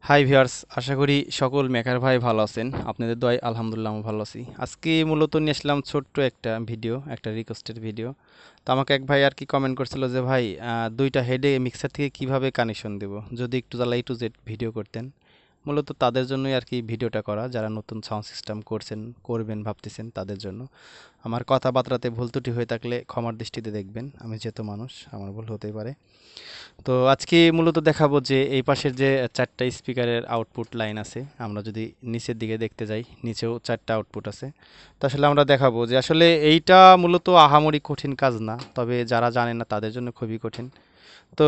Hi viewers, আশা করি সকল maker ভাই ভালো আছেন। আপনাদের দোয়ায় আলহামদুলিল্লাহ আমি ভালো আছি। আজকে মূলত নিয়ে আসলাম ছোট্ট একটা ভিডিও, একটা রিকোয়েস্টের ভিডিও। তো আমাকে এক ভাই আর কি কমেন্ট করছিল যে ভাই, দুইটা হেডে মিক্সার থেকে কিভাবে কানেকশন দেব, যদি একটু তাহলে A to Z ভিডিও করতেন। মূলত তাদের জন্যই আর কি ভিডিওটা করা, যারা নতুন সাউন্ড সিস্টেম করবেন ভাবতেছেন তাদের জন্য। আমার কথাবার্তাতে ভুল ত্রুটি হয়ে থাকলে ক্ষমার দৃষ্টিতে দেখবেন, আমি যেহেতু মানুষ, আমার ভুল হতেই পারে। তো আজকে মূলত দেখাবো যে এই পাশের যে চারটা স্পিকারের আউটপুট লাইন আছে, আমরা যদি নিচের দিকে দেখতে যাই, নিচেও চারটা আউটপুট আছে। তো আসলে আমরা দেখাবো যে আসলে এইটা মূলত আহামরি কঠিন কাজ না, তবে যারা জানে না তাদের জন্য খুবই কঠিন। তো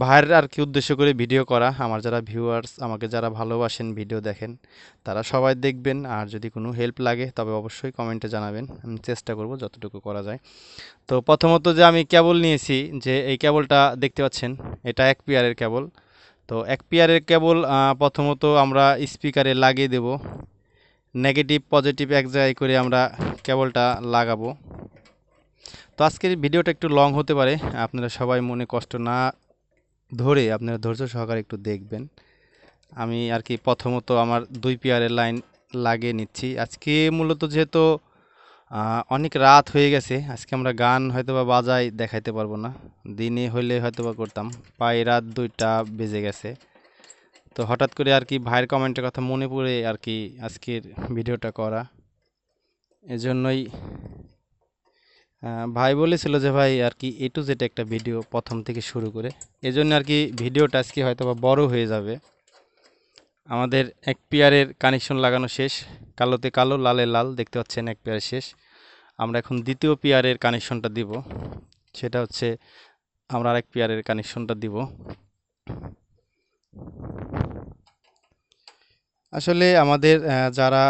ভাইয়ের আর কি উদ্দেশ্য করে ভিডিও করা, আমার যারা ভিউয়ার্স, আমাকে যারা ভালোবাসেন, ভিডিও দেখেন, তারা সবাই দেখবেন। আর যদি কোনো হেল্প লাগে তবে অবশ্যই কমেন্টে জানাবেন, আমি চেষ্টা করব যতটুকু করা যায়। তো প্রথমত যে আমি কেবল নিয়েছি, যে এই কেবলটা দেখতে পাচ্ছেন, এটা এক পেয়ারের কেবল। তো এক পেয়ারের কেবল প্রথমত আমরা স্পিকারে লাগিয়ে দেব, নেগেটিভ পজিটিভ এক জায়গায় করে আমরা কেবলটা লাগাবো। তো আজকের ভিডিওটা একটু লং হতে পারে, আপনারা সবাই মনে কষ্ট না ধরে আপনারা ধৈর্য সহকারে একটু দেখবেন। আমি আর কি প্রথমত আমার দুই পেয়ারের লাইন লাগিয়ে নিচ্ছি। আজকে মূলত যেহেতু অনেক রাত হয়ে গেছে, আজকে আমরা গান হয়তোবা বাজাই দেখাইতে পারবো না, দিনে হইলে হয়তোবা করতাম। প্রায় রাত 2টা বেজে গেছে। তো হঠাৎ করে আর কি ভাইয়ের কমেন্টের কথা মনে পড়ে আর কি আজকের ভিডিওটা করা। এজন্যই ভাই বলেছিল যে ভাই আর কি A to Z একটা ভিডিও প্রথম থেকে শুরু করে, এজন্য আর কি ভিডিওটা আজকে হয়তোবা বড় হয়ে যাবে। আমাদের এক পেয়ারের কানেকশন লাগানো শেষ, কালোতে কালো লালে লাল দেখতে পাচ্ছেন, এক পেয়ার শেষ। আমরা এখন দ্বিতীয় পেয়ারের কানেকশনটা দিব, সেটা হচ্ছে আমরা আরেক পেয়ারের কানেকশনটা দিব। আসলে আমাদের যারা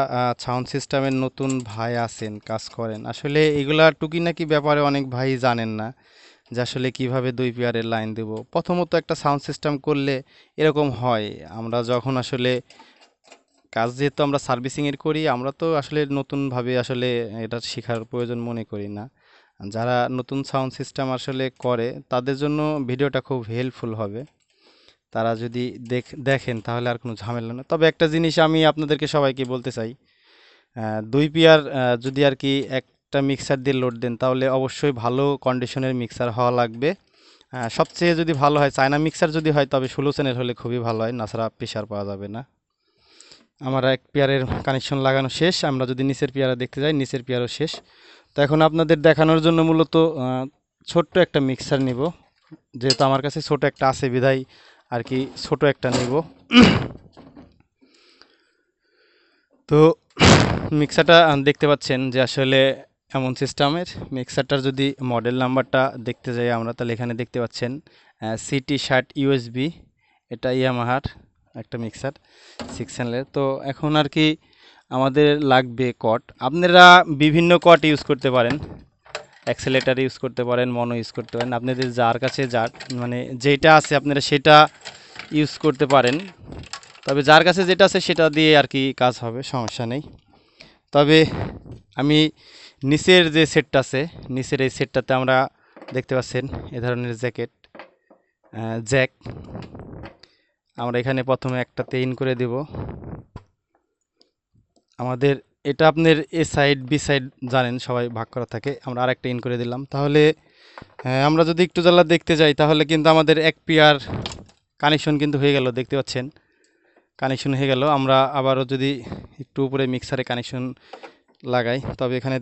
সাউন্ড সিস্টেমের নতুন ভাই আছেন, কাজ করেন, আসলে এগুলা টুকিনাকি ব্যাপারে অনেক ভাই জানেন না যে আসলে কিভাবে দুই পেয়ারের লাইন দেব। প্রথমত একটা সাউন্ড সিস্টেম করলে এরকম হয়, আমরা যখন আসলে কাজ যেহেতু আমরা সার্ভিসিংয়ের করি, আমরা তো আসলে নতুনভাবে আসলে এটা শেখার প্রয়োজন মনে করি না। যারা নতুন সাউন্ড সিস্টেম আসলে করে তাদের জন্য ভিডিওটা খুব হেল্পফুল হবে। তারা যদি দেখেন তাহলে আর কোনো ঝামেলা না। তবে একটা জিনিস আমি আপনাদেরকে সবাইকে বলতে চাই, দুই পেয়ার যদি আর কি একটা মিক্সার দিয়ে লোড দেন তাহলে অবশ্যই ভালো কন্ডিশনের মিক্সার হওয়া লাগবে। সবচেয়ে যদি ভালো হয় চায়না মিক্সার যদি হয়, তবে 16 চ্যানেল হলে খুবই ভালো হয়, নাছাড়া প্রেশার পাওয়া যাবে না। আমার এক পেয়ারের কানেকশন লাগানো শেষ। আমরা যদি নিচের পেয়ারা দেখতে যাই, নিচের পেয়ারও শেষ। তো এখন আপনাদের দেখানোর জন্য মূলত ছোট্ট একটা মিক্সার নিব, যেহেতু আমার কাছে ছোট একটা আছে বিধায় আর কি ছোট একটা নিব। তো মিক্সারটা দেখতে পাচ্ছেন যে আসলে এমন সিস্টেমের মিক্সারটার যদি মডেল নাম্বারটা দেখতে যাই আমরা, তাহলে এখানে দেখতে পাচ্ছেন CT60 USB, এটা ইয়ামাহার একটা মিক্সার 6 চ্যানেলের। তো এখন আর কি আমাদের লাগবে কট। আপনারা বিভিন্ন কট ইউজ করতে পারেন, অ্যাক্সেলেটার ইউজ করতে পারেন, মনো ইউজ করতে পারেন, আপনাদের যার কাছে যার মানে যেটা আছে আপনারা সেটা ইউজ করতে পারেন। তবে যার কাছে যেটা আছে সেটা দিয়ে আর কি কাজ হবে, সমস্যা নেই। তবে আমি নিচের যে সেটটা আছে, নিচের এই সেটটাতে আমরা দেখতে পাচ্ছেন এ ধরনের জ্যাক আমরা এখানে প্রথমে একটাতে ইন করে দেব। আমাদের এটা আপনার এ সাইড বি সাইড জানেন সবাই ভাগ করা থাকে, আমরা আরেকটা ইন করে দিলাম। তাহলে আমরা যদি একটু জ্বালা দেখতে যাই তাহলে কিন্তু আমাদের এক পেয়ার কানেকশন কিন্তু হয়ে গেল, দেখতে পাচ্ছেন কানেকশন হয়ে গেল। আমরা আবারও যদি একটু উপরে মিক্সারে কানেকশন লাগাই, তবে এখানে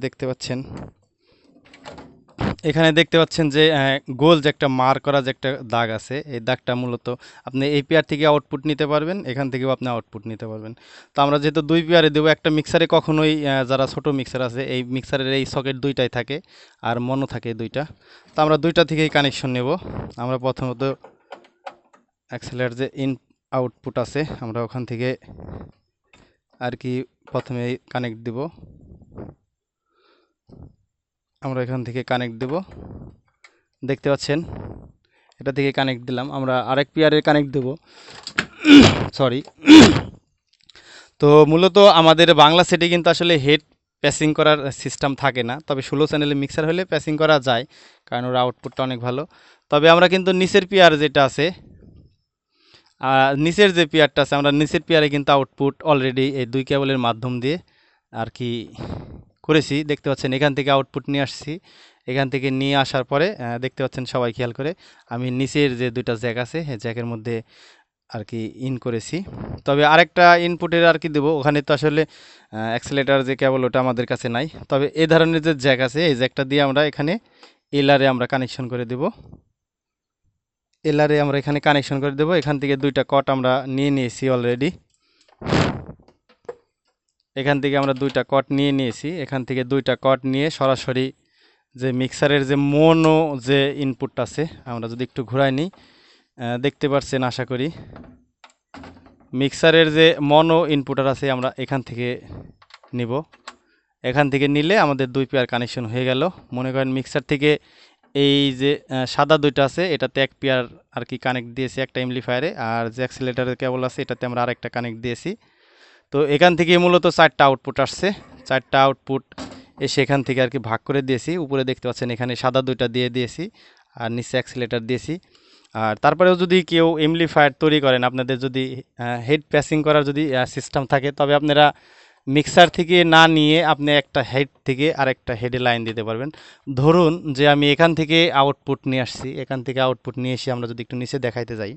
দেখতে পাচ্ছেন যে গোল যে একটা মার করা যে একটা দাগ আছে, এই দাগটা মূলত আপনি এই পেয়ার থেকে আউটপুট নিতে পারবেন, এখান থেকেও আপনি আউটপুট নিতে পারবেন। তো আমরা যেহেতু দুই পেয়ারে দেবো, একটা মিক্সারে কখনোই যারা ছোট মিক্সার আছে এই মিক্সারের এই সকেট দুইটাই থাকে আর মনো থাকে দুইটা। তো আমরা দুইটা থেকেই কানেকশন নেব। আমরা প্রথমত অ্যাক্সেলের যে ইন আউটপুট আছে আমরা ওখান থেকে আর কি প্রথমে কানেক্ট দিব, আমরা এখান থেকে কানেক্ট দেব, দেখতে পাচ্ছেন এটা থেকে কানেক্ট দিলাম। আমরা আরেক পেয়ারের কানেক্ট দেব, সরি। তো মূলত আমাদের বাংলা সেটে কিন্তু আসলে হেড প্যাসিং করার সিস্টেম থাকে না, তবে 16 চ্যানেলে মিক্সার হলে প্যাসিং করা যায়, কারণ ওর আউটপুটটা অনেক ভালো। তবে আমরা কিন্তু নিচের পেয়ার যেটা আছে আর নিচের যে পেয়ারটা আছে আমরা নিচের পেয়ারে কিন্তু আউটপুট অলরেডি এই দুই কেবলের মাধ্যম দিয়ে আর কি করেছি। দেখতে পাচ্ছেন এখান থেকে আউটপুট নিয়ে আসছি। এখান থেকে নিয়ে আসার পরে দেখতে পাচ্ছেন সবাই খেয়াল করে আমি নিচের যে দুইটা জ্যাক আছে এই জ্যাকের মধ্যে আর কি ইন করেছি। তবে আরেকটা ইনপুটের আর কি দেবো, ওখানে তো আসলে অ্যাক্সেলেটার যে কেবল ওটা আমাদের কাছে নাই। তবে এই ধরনের যে জ্যাক আছে এই জ্যাকটা দিয়ে আমরা এখানে এলআরে আমরা কানেকশন করে দেব। এলআরে আমরা এখানে কানেকশন করে দেব। এখান থেকে দুইটা কট আমরা নিয়ে নিয়েছি অলরেডি। এখান থেকে আমরা দুইটা কট নিয়ে নিয়েছি। এখান থেকে দুইটা কট নিয়ে সরাসরি যে মিক্সারের যে মোনো যে ইনপুট আছে আমরা যদি একটু ঘুরাই নিই, দেখতে পাচ্ছেন আশা করি মিক্সারের যে মনো ইনপুটার আছে আমরা এখান থেকে নিব। এখান থেকে নিলে আমাদের দুই পেয়ার কানেকশন হয়ে গেল। মনে করেন মিক্সার থেকে এই যে সাদা দুইটা আছে এটাতে এক পেয়ার আর কি কানেক্ট দিয়েছি একটা এমপ্লিফায়ারে, আর যে অ্যাক্সিলেটারের কেবল আছে এটাতে আমরা আরেকটা কানেক্ট দিয়েছি। তো এখান থেকে মূলত চারটা আউটপুট আসছে। চারটা আউটপুট এসে এখান থেকে আর কি ভাগ করে দিয়েছি। উপরে দেখতে পাচ্ছেন এখানে সাদা দুইটা দিয়ে দিয়েছি আর নিচে অ্যাক্সিলেটার দিয়েছি। আর তারপরেও যদি কেউ এমপ্লিফায়ার তৈরি করেন, আপনাদের যদি হেড প্যাসিং করার যদি সিস্টেম থাকে, তবে আপনারা মিক্সার থেকে না নিয়ে আপনি একটা হেড থেকে আরেকটা হেডে লাইন দিতে পারবেন। ধরুন যে আমি এখান থেকে আউটপুট নিয়ে আসছি, এখান থেকে আউটপুট নিয়ে এসে আমরা যদি একটু নিচে দেখাইতে যাই,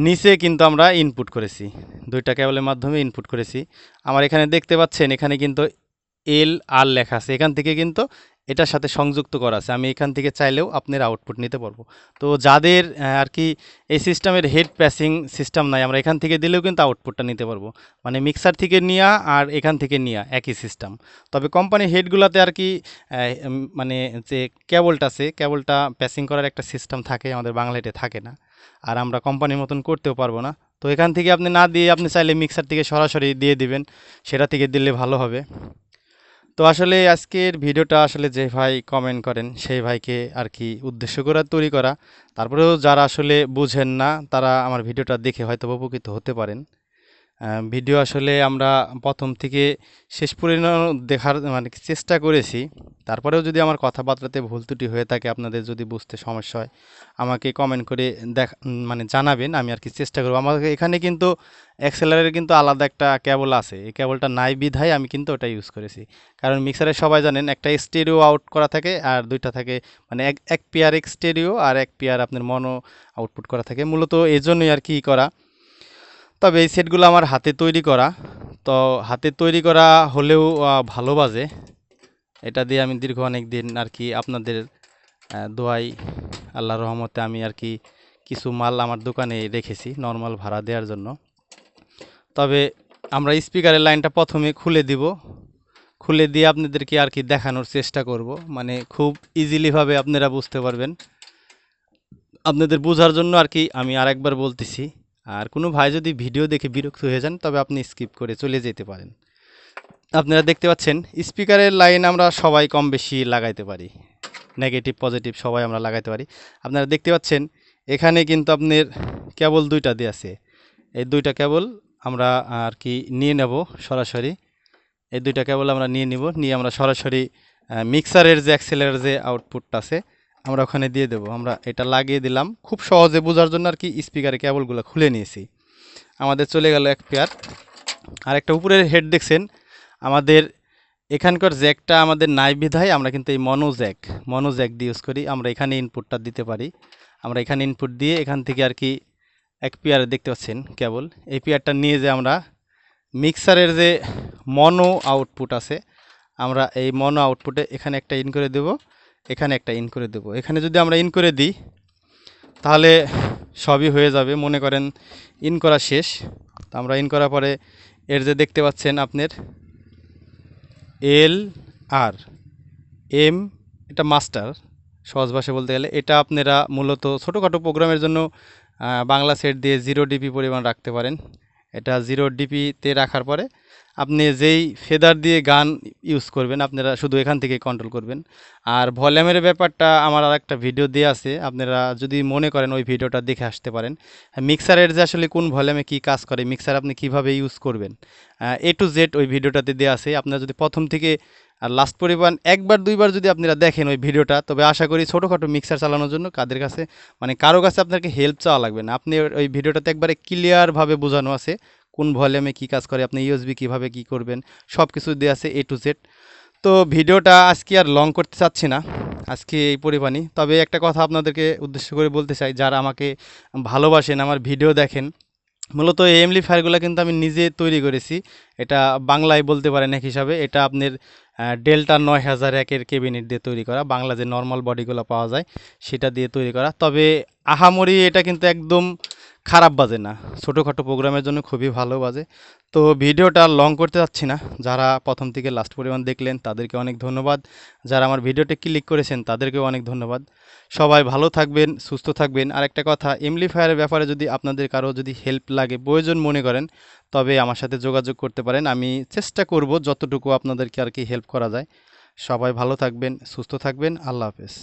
নিচে কিন্তু আমরা ইনপুট করেছি, দুইটা কেবলের মাধ্যমে ইনপুট করেছি। আমার এখানে দেখতে পাচ্ছেন এখানে কিন্তু এল আর লেখা আছে, এখান থেকে কিন্তু এটার সাথে সংযুক্ত করা আছে। আমি এখান থেকে চাইলেও আপনার আউটপুট নিতে পারবো। তো যাদের আর কি এই সিস্টেমের হেড প্যাসিং সিস্টেম নাই, আমরা এখান থেকে দিলেও কিন্তু আউটপুটটা নিতে পারবো। মানে মিক্সার থেকে নেওয়া আর এখান থেকে নেওয়া একই সিস্টেম। তবে কোম্পানি হেডগুলোতে আর কি মানে যে কেবলটা আছে, কেবলটা প্যাসিং করার একটা সিস্টেম থাকে, আমাদের বাংলা হেডে থাকে না। আর আমরা কোম্পানির মতন করতেও পারবো না। তো এখান থেকে আপনি না দিয়ে আপনি চাইলে মিক্সার থেকে সরাসরি দিয়ে দিবেন, সেটা থেকে দিলে ভালো হবে। তো আসলে আজকের ভিডিওটা আসলে যে ভাই কমেন্ট করেন সেই ভাইকে আর কি উদ্দেশ্য করে তৈরি করা। তারপরেও যারা আসলে বুঝেন না তারা আমার ভিডিওটা দেখে হয়তো উপকৃত হতে পারেন। ভিডিও আসলে আমরা প্রথম থেকে শেষ পর্যন্ত দেখার মানে চেষ্টা করেছি। তারপরেও যদি আমার কথাবার্তাতে ভুল ত্রুটি হয়ে থাকে, আপনাদের যদি বুঝতে সমস্যা হয়, আমাকে কমেন্ট করে মানে জানাবেন, আমি আর কি চেষ্টা করবো। আমাকে এখানে কিন্তু এক্সেলারের কিন্তু আলাদা একটা কেবল আছে, এই কেবলটা নাই বিধায় আমি কিন্তু ওটা ইউজ করেছি। কারণ মিক্সারে সবাই জানেন একটা স্টেরিও আউট করা থাকে আর দুইটা থাকে, মানে এক এক পেয়ার স্টেরিও আর এক পেয়ার আপনার মনো আউটপুট করা থাকে, মূলত এই জন্যই আর কি করা। তবে এই সেটগুলো আমার হাতে তৈরি করা, তো হাতে তৈরি করা হলেও ভালো বাজে। এটা দিয়ে আমি দীর্ঘ অনেক দিন আর কি আপনাদের দোয়াই আল্লাহর রহমতে আমি আর কি কিছু মাল আমার দোকানে রেখেছি নর্মাল ভাড়া দেওয়ার জন্য। তবে আমরা স্পিকারের লাইনটা প্রথমে খুলে দিব, খুলে দিয়ে আপনাদেরকে আর কি দেখানোর চেষ্টা করব, মানে খুব ইজিলিভাবে আপনারা বুঝতে পারবেন। আপনাদের বোঝার জন্য আর কি আমি আরেকবার বলতেছি। আর কোনো ভাই যদি ভিডিও দেখে বিরক্ত হয়ে যান তবে আপনি স্কিপ করে চলে যেতে পারেন। আপনারা দেখতে পাচ্ছেন স্পিকারের লাইন আমরা সবাই কম বেশি লাগাইতে পারি, নেগেটিভ পজিটিভ সবাই আমরা লাগাইতে পারি। আপনারা দেখতে পাচ্ছেন এখানে কিন্তু আপনার কেবল দুইটা দিয়ে আছে, এই দুইটা কেবল আমরা আর কি নিয়ে নেব সরাসরি। এই দুইটা কেবল আমরা নিয়ে নিব, নিয়ে আমরা সরাসরি মিক্সারের যে অ্যাক্সেলের যে আউটপুটটা আছে আমরা ওখানে দিয়ে দেব। আমরা এটা লাগিয়ে দিলাম খুব সহজে বোঝার জন্য আর কি স্পিকারের কেবলগুলো খুলে নিয়েছি। আমাদের চলে গেল এক পেয়ার। আর একটা উপরের হেড দেখছেন, আমাদের এখানকার জ্যাকটা আমাদের নাই বিধায় আমরা কিন্তু এই মনো জ্যাক দিয়ে ইউজ করি। আমরা এখানে ইনপুটটা দিতে পারি, আমরা এখানে ইনপুট দিয়ে এখান থেকে আর কি এক পেয়ার দেখতে পাচ্ছেন কেবল, এই পেয়ারটা নিয়ে যে আমরা মিক্সারের যে মনো আউটপুট আছে আমরা এই মনো আউটপুটে এখানে একটা ইন করে দেব, এখানে একটা ইন করে দেব। এখানে যদি আমরা ইন করে দিই তাহলে সবই হয়ে যাবে। মনে করেন ইন করা শেষ, তো আমরা ইন করার পরে এর যে দেখতে পাচ্ছেন আপনার এল আর এম, এটা মাস্টার সহজ ভাষায় বলতে গেলে। এটা আপনারা মূলত ছোটোখাটো প্রোগ্রামের জন্য বাংলা সেট দিয়ে 0 dB পরিমাণ রাখতে পারেন। এটা 0 dBতে রাখার পরে আপনি যেই ফেদার দিয়ে গান ইউজ করবেন আপনারা শুধু এখান থেকে কন্ট্রোল করবেন। আর ভলিউমের ব্যাপারটা আমার আর একটা ভিডিও দেওয়া আছে, আপনারা যদি মনে করেন ওই ভিডিওটা দেখে আসতে পারেন। মিক্সারের যে আসলে কোন ভলিউমে কী কাজ করে, মিক্সার আপনি কিভাবে ইউজ করবেন A to Z ওই ভিডিওটাতে দেওয়া আছে। আপনারা যদি প্রথম থেকে আর লাস্ট পরিমাণ একবার দুইবার যদি আপনারা দেখেন ওই ভিডিওটা, তবে আশা করি ছোটোখাটো মিক্সার চালানোর জন্য কাদের কাছে মানে কারো কাছে আপনাকে হেল্প চাওয়া লাগবে না। আপনি ওই ভিডিওটাতে একবারে ক্লিয়ারভাবে বোঝানো আছে কোন ভলিউমে কী কাজ করে, আপনি ইউএসবি কীভাবে কী করবেন, সব কিছু দেওয়া আছে এ টু জেড। তো ভিডিওটা আজকে আর লং করতে চাচ্ছি না, আজকে এই পরিমাণই। তবে একটা কথা আপনাদেরকে উদ্দেশ্য করে বলতে চাই, যারা আমাকে ভালোবাসেন, আমার ভিডিও দেখেন, মূলত এই এমপ্লিফায়ারগুলো কিন্তু আমি নিজে তৈরি করেছি। এটা বাংলায় বলতে পারেন এক হিসাবে, এটা আপনার ডেল্টা 9001-এর কেবিনেট দিয়ে তৈরি করা, বাংলা যে নর্মাল বডিগুলো পাওয়া যায় সেটা দিয়ে তৈরি করা। তবে আহামরি এটা কিন্তু একদম খারাপ বাজে না, ছোটোখাটো প্রোগ্রামের জন্য খুবই ভালো বাজে। তো ভিডিওটা লং করতে যাচ্ছি না, যারা প্রথম থেকে লাস্ট পরিমাণ দেখলেন তাদেরকে অনেক ধন্যবাদ, যারা আমার ভিডিওতে ক্লিক করেছেন তাদেরকেও অনেক ধন্যবাদ। সবাই ভালো থাকবেন, সুস্থ থাকবেন। আর একটা কথা, এমপ্লিফায়ারের ব্যাপারে যদি আপনাদের কারো যদি হেল্প লাগে, প্রয়োজন মনে করেন, তবে আমার সাথে যোগাযোগ করতে পারেন। আমি চেষ্টা করব যতটুকু আপনাদেরকে আর কি হেল্প করা যায়। সবাই ভালো থাকবেন, সুস্থ থাকবেন। আল্লাহ হাফেজ।